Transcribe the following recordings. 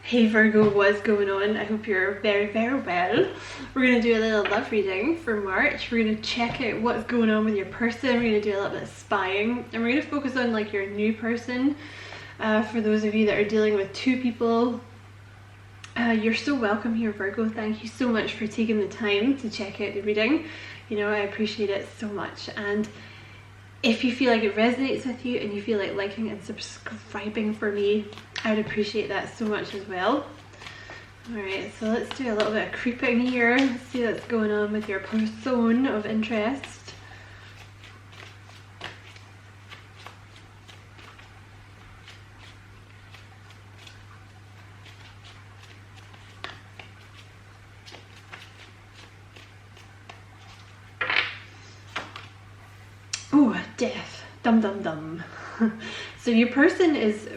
Hey Virgo, what's going on? I hope you're very, very well. We're going to do a little love reading for March. We're going to check out what's going on with your person. We're going to do a little bit of spying. And we're going to focus on like your new person. For those of you that are dealing with two people, you're so welcome here, Virgo. Thank you so much for taking the time to check out the reading. You know, I appreciate it so much. And if you feel like it resonates with you and you feel like liking and subscribing for me, I would appreciate that so much as well. Alright, so let's do a little bit of creeping here. Let's see what's going on with your person of interest. Oh, death. Dum dum dum. So your person is,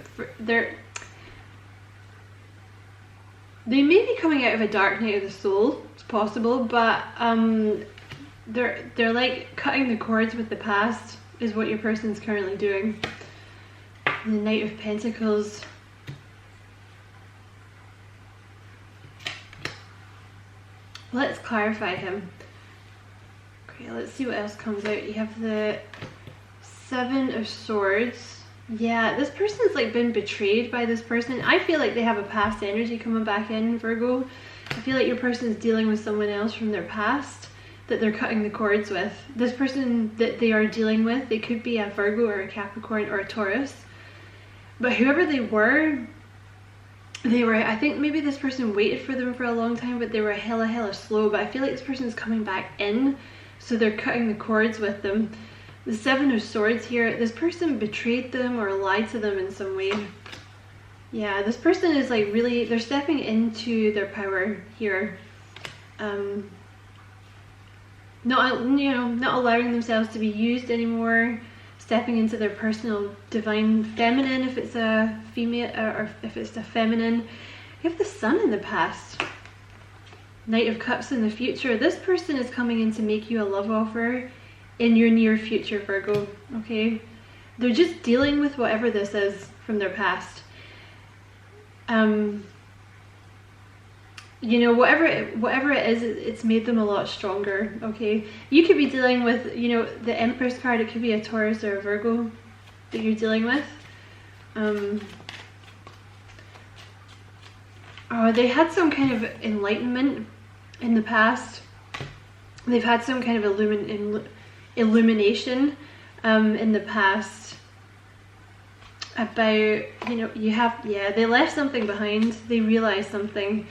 they may be coming out of a dark night of the soul, it's possible, but they're like cutting the cords with the past is what your person's currently doing. The Knight of Pentacles. Let's clarify him. Okay, let's see what else comes out. You have the Seven of Swords. Yeah, this person's like been betrayed by this person. I feel like they have a past energy coming back in, Virgo. I feel like your person's dealing with someone else from their past that they're cutting the cords with. This person that they are dealing with, they could be a Virgo or a Capricorn or a Taurus. But whoever they were, I think maybe this person waited for them for a long time, but they were hella slow. But I feel like this person's coming back in, so they're cutting the cords with them. The Seven of Swords here, this person betrayed them or lied to them in some way. Yeah, this person is like really, they're stepping into their power here. Not allowing themselves to be used anymore, stepping into their personal divine feminine if it's a female, or if it's a feminine. You have the Sun in the past. Knight of Cups in the future. This person is coming in to make you a love offer in your near future, Virgo, okay? They're just dealing with whatever this is from their past. You know, whatever it is, it's made them a lot stronger, okay? You could be dealing with, you know, the Empress card. It could be a Taurus or a Virgo that you're dealing with. They had some kind of enlightenment in the past. They've had some kind of illumination in the past about, you know, they left something behind. They realized something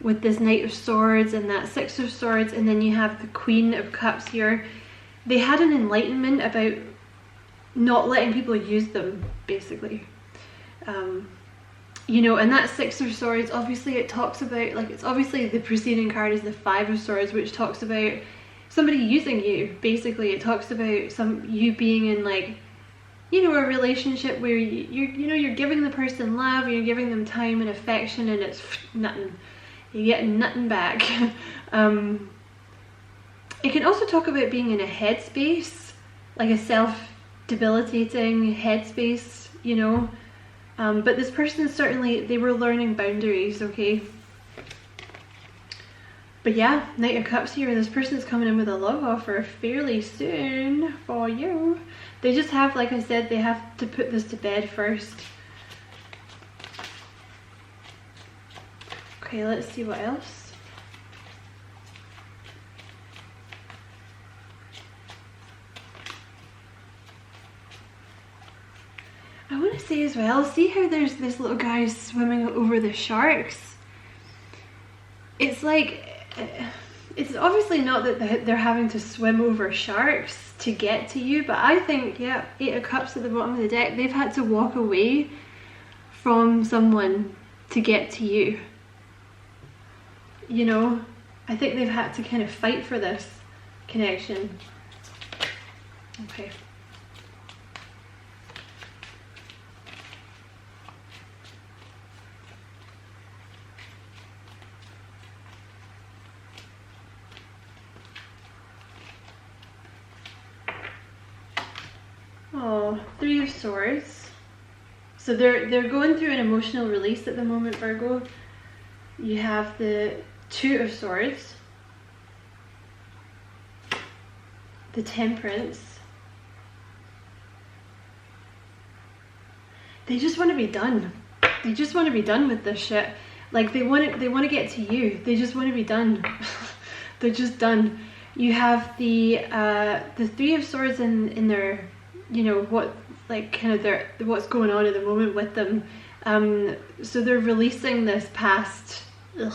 with this Knight of Swords and that Six of Swords, and then you have the Queen of Cups here. They had an enlightenment about not letting people use them, basically. You know, and that Six of Swords, obviously it talks about, like, it's obviously the preceding card is the Five of Swords, which talks about somebody using you. Basically, it talks about you being in, like, you know, a relationship where you're giving the person love, you're giving them time and affection, and it's nothing. You're getting nothing back. It can also talk about being in a headspace, like a self-debilitating headspace, you know. But this person certainly, they were learning boundaries, okay? But yeah, Knight of Cups here, this person's coming in with a love offer fairly soon for you. They just have, like I said, they have to put this to bed first. Okay, let's see what else. I want to say as well, see how there's this little guy swimming over the sharks? It's like, it's obviously not that they're having to swim over sharks to get to you, but I think, yeah, Eight of Cups at the bottom of the deck, they've had to walk away from someone to get to you. You know, I think they've had to kind of fight for this connection. Okay. Oh, Three of Swords. So they're going through an emotional release at the moment, Virgo. You have the Two of Swords, the Temperance. They just want to be done. They just want to be done with this shit. Like they want to get to you. They just want to be done. They're just done. You have the Three of Swords in their, you know, what, like kind of their, what's going on at the moment with them. So they're releasing this past that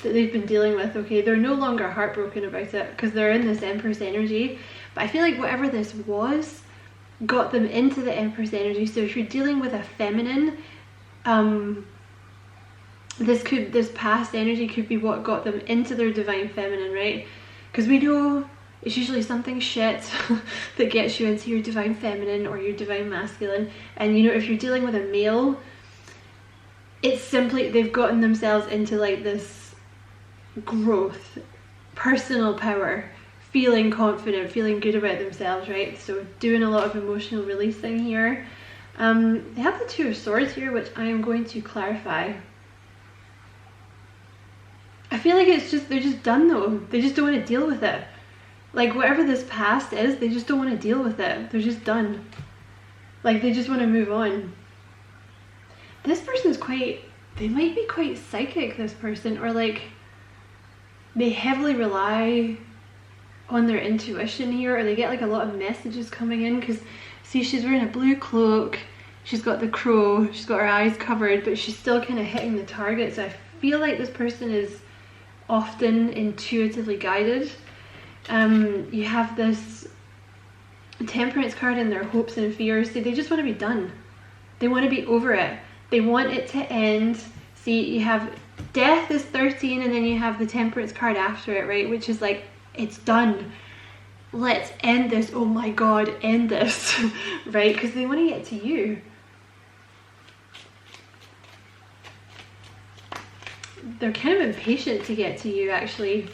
they've been dealing with. Okay, they're no longer heartbroken about it because they're in this Empress energy. But I feel like whatever this was got them into the Empress energy. So if you're dealing with a feminine, this past energy could be what got them into their divine feminine, right? Because we know it's usually something shit that gets you into your divine feminine or your divine masculine. And you know, if you're dealing with a male, it's simply they've gotten themselves into like this growth, personal power, feeling confident, feeling good about themselves, right? So doing a lot of emotional releasing here. They have the Two of Swords here, which I am going to clarify. I feel like it's just, they're just done though. They just don't want to deal with it. Like whatever this past is, they just don't want to deal with it. They're just done. Like they just want to move on. This person's quite, they might be quite psychic, this person, or like they heavily rely on their intuition here, or they get like a lot of messages coming in. Because see, she's wearing a blue cloak, she's got the crow, she's got her eyes covered, but she's still kind of hitting the target. So I feel like this person is often intuitively guided. You have this Temperance card in their hopes and fears. See, they just want to be done. They want to be over it. They want it to end. See, you have Death is 13, and then you have the Temperance card after it, right? Which is like, it's done. Let's end this. Oh my God, end this, right? Because they want to get to you. They're kind of impatient to get to you, actually.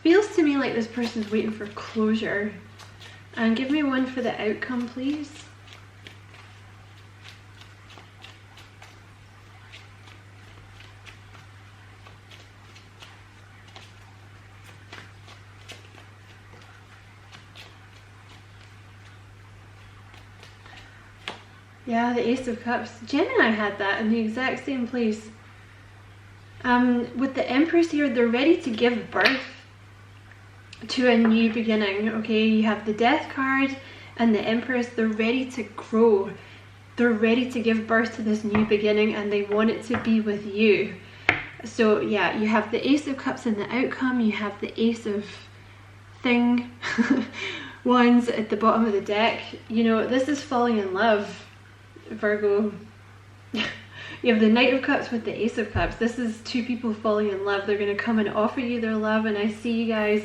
Feels to me like this person's waiting for closure. And give me one for the outcome, please. Yeah, the Ace of Cups. Gemini had that in the exact same place. With the Empress here, they're ready to give birth to a new beginning. Okay, you have the Death card and the Empress. They're ready to grow. They're ready to give birth to this new beginning, and they want it to be with you. So yeah, you have the Ace of Cups in the outcome. You have the Ace of thing wands at the bottom of the deck. You know, this is falling in love, Virgo. You have the Knight of Cups with the Ace of Cups. This is two people falling in love. They're going to come and offer you their love, and I see you guys,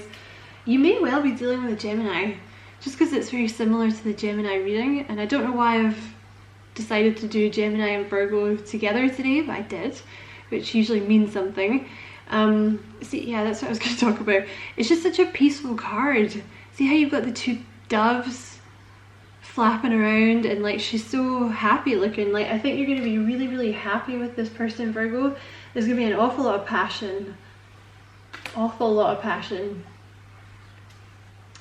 you may well be dealing with a Gemini, just because it's very similar to the Gemini reading. And I don't know why I've decided to do Gemini and Virgo together today, but I did, which usually means something. See, yeah, that's what I was going to talk about. It's just such a peaceful card. See how you've got the two doves flapping around, and like she's so happy looking. Like I think you're going to be really, really happy with this person, Virgo. There's going to be an awful lot of passion. Awful lot of passion.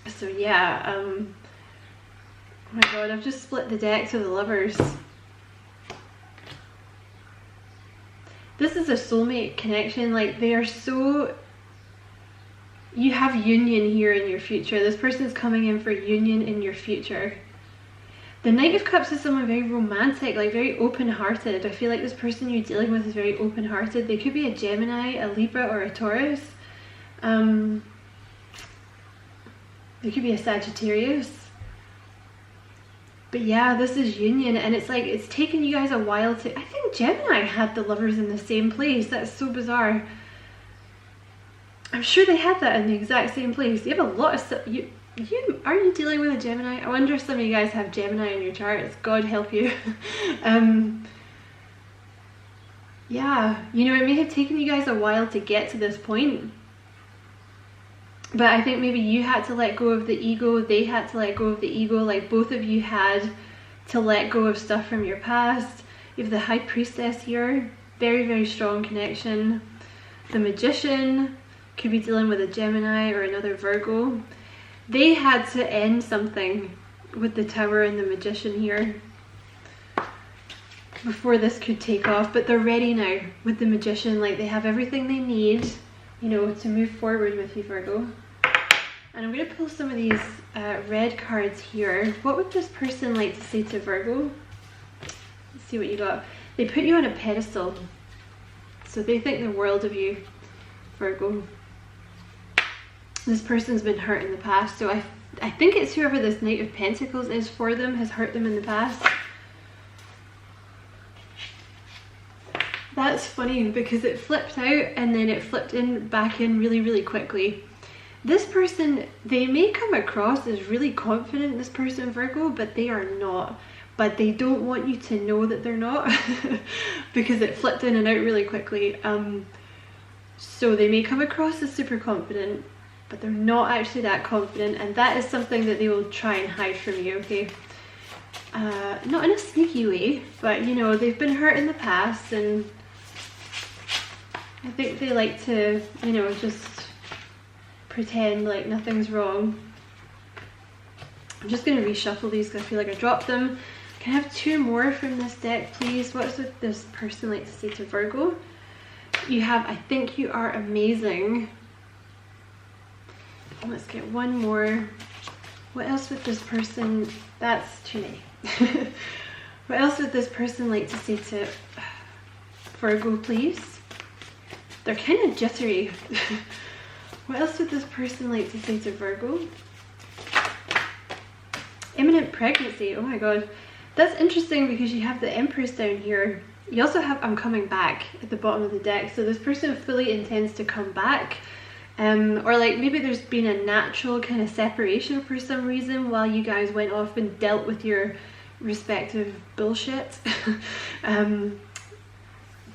So yeah, oh my God, I've just split the deck to the Lovers. This is a soulmate connection. Like they are so, you have union here in your future. This person's coming in for union in your future. The Knight of Cups is someone very romantic, like very open-hearted. I feel like this person you're dealing with is very open-hearted. They could be a Gemini, a Libra, or a Taurus. They could be a Sagittarius. But yeah, this is union, and it's like, it's taken you guys a while to, I think Gemini had the Lovers in the same place. That's so bizarre. I'm sure they had that in the exact same place. You have a lot of, are you dealing with a Gemini? I wonder if some of you guys have Gemini in your charts. God help you. Yeah, you know, it may have taken you guys a while to get to this point. But I think maybe you had to let go of the ego, they had to let go of the ego. Like both of you had to let go of stuff from your past. You have the High Priestess here, very, very strong connection. The Magician, could be dealing with a Gemini or another Virgo. They had to end something with the Tower and the Magician here before this could take off, but they're ready now with the Magician. Like, they have everything they need, you know, to move forward with you, Virgo. And I'm going to pull some of these red cards here. What would this person like to say to Virgo? Let's see what you got. They put you on a pedestal, so they think the world of you, Virgo. This person's been hurt in the past, so I think it's whoever this Knight of Pentacles is for them has hurt them in the past. That's funny because it flipped out and then it flipped back in really, really quickly. This person, they may come across as really confident, this person, Virgo, but they are not. But they don't want you to know that they're not because it flipped in and out really quickly. So they may come across as super confident, but they're not actually that confident, and that is something that they will try and hide from you, okay? Not in a sneaky way, but you know, they've been hurt in the past, and I think they like to, you know, just pretend like nothing's wrong. I'm just going to reshuffle these because I feel like I dropped them. Can I have two more from this deck, please? What would this person like to say to Virgo? You have, I think you are amazing. Let's get one more. What else would this person, that's too many. What else would this person like to say to Virgo, please? They're kind of jittery. What else would this person like to say to Virgo? Imminent pregnancy. Oh my god. That's interesting because you have the Empress down here. You also have I'm coming back at the bottom of the deck. So this person fully intends to come back. Or like maybe there's been a natural kind of separation for some reason while you guys went off and dealt with your respective bullshit.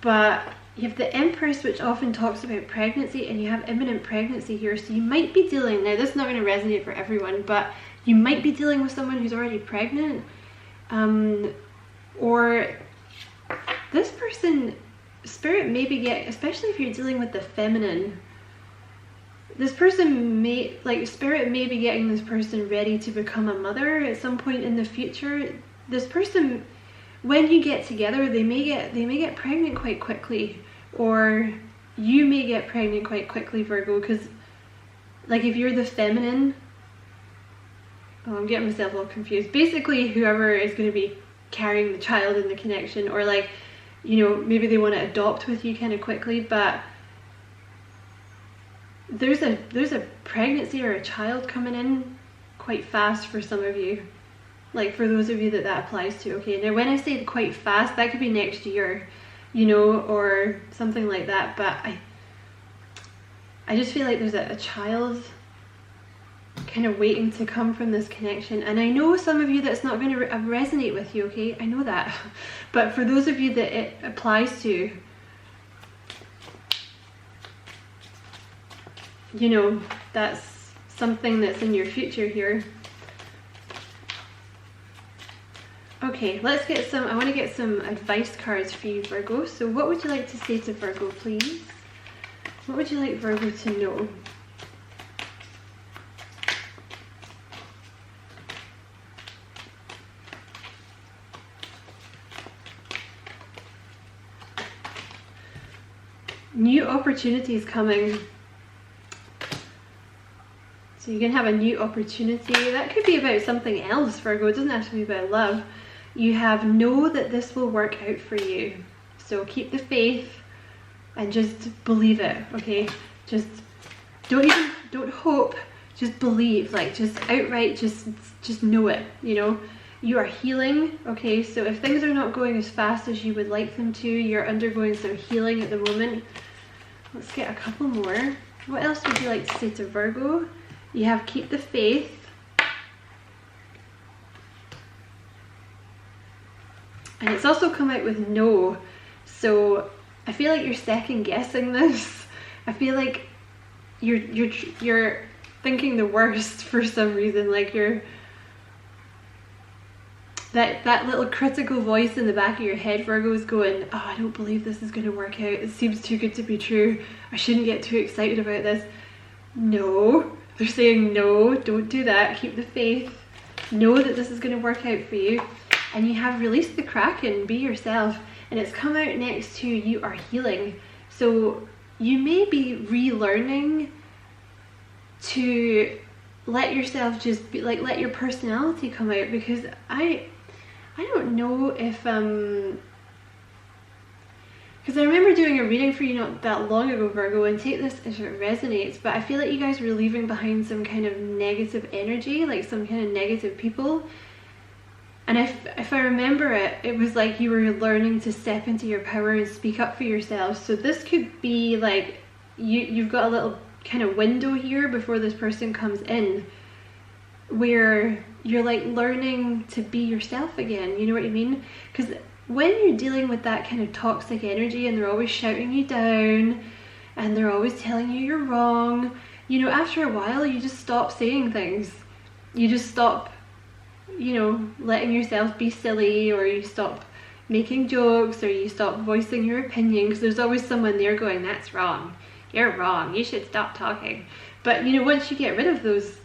But you have the Empress, which often talks about pregnancy, and you have imminent pregnancy here. So you might be dealing, now this is not going to resonate for everyone, but you might be dealing with someone who's already pregnant. Or this person, Spirit may be getting, especially if you're dealing with the feminine, this person may, like Spirit may be getting this person ready to become a mother at some point in the future. This person, when you get together, they may get pregnant quite quickly, or you may get pregnant quite quickly, Virgo, because like if you're the feminine, oh, I'm getting myself all confused. Basically, whoever is going to be carrying the child in the connection, or like, you know, maybe they want to adopt with you kind of quickly, but there's a pregnancy or a child coming in quite fast for some of you. Like for those of you that applies to, okay? Now when I say quite fast, that could be next year, you know, or something like that, but I just feel like there's a child kind of waiting to come from this connection. And I know some of you that's not going to resonate with you, okay? I know that. But for those of you that it applies to, you know, that's something that's in your future here. Okay, let's get some, I want to get some advice cards for you, Virgo. So what would you like to say to Virgo, please? What would you like Virgo to know? New opportunities coming. So you can have a new opportunity. That could be about something else, Virgo. It doesn't have to be about love. You have know that this will work out for you. So keep the faith and just believe it, okay? Just don't hope, just believe, like just outright just know it, you know? You are healing, okay? So if things are not going as fast as you would like them to, you're undergoing some healing at the moment. Let's get a couple more. What else would you like to say to Virgo? You have keep the faith. And it's also come out with no. So I feel like you're second guessing this. I feel like you're thinking the worst for some reason. Like there's that little critical voice in the back of your head, Virgo, is going, oh, I don't believe this is going to work out. It seems too good to be true. I shouldn't get too excited about this. No, they're saying no, don't do that. Keep the faith. Know that this is going to work out for you. And you have released the Kraken, be yourself. And it's come out next to you are healing. So you may be relearning to let yourself just be like, let your personality come out, because I don't know if because I remember doing a reading for you not that long ago, Virgo, and take this if it resonates, but I feel like you guys were leaving behind some kind of negative energy, like some kind of negative people. And if I remember it, it was like you were learning to step into your power and speak up for yourselves. So this could be like you've got a little kind of window here before this person comes in, where you're like learning to be yourself again, you know what I mean? Because when you're dealing with that kind of toxic energy and they're always shouting you down and they're always telling you you're wrong, you know, after a while you just stop saying things. You just stop, you know, letting yourself be silly, or you stop making jokes, or you stop voicing your opinion, because there's always someone there going, that's wrong, you're wrong, you should stop talking. But you know, once you get rid of those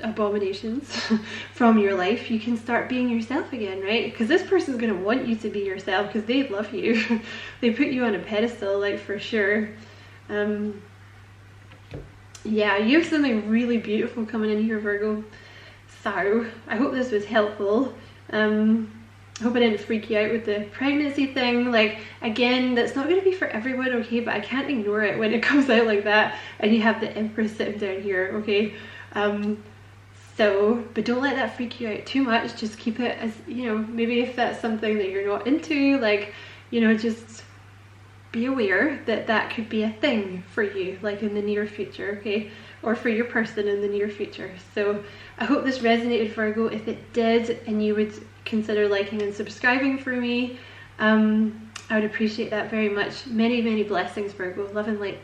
abominations from your life, you can start being yourself again, right? Because this person's going to want you to be yourself because they love you. They put you on a pedestal, like, for sure. Yeah, you have something really beautiful coming in here, Virgo. So I hope this was helpful. I hope I didn't freak you out with the pregnancy thing. Like, again, that's not going to be for everyone, okay? But I can't ignore it when it comes out like that and you have the Empress sitting down here, okay? But don't let that freak you out too much. Just keep it as, you know, maybe if that's something that you're not into, like, you know, just be aware that that could be a thing for you, like in the near future, okay? Or for your person in the near future. So I hope this resonated, Virgo. If it did, and you would consider liking and subscribing for me, I would appreciate that very much. Many, many blessings, Virgo. Love and light.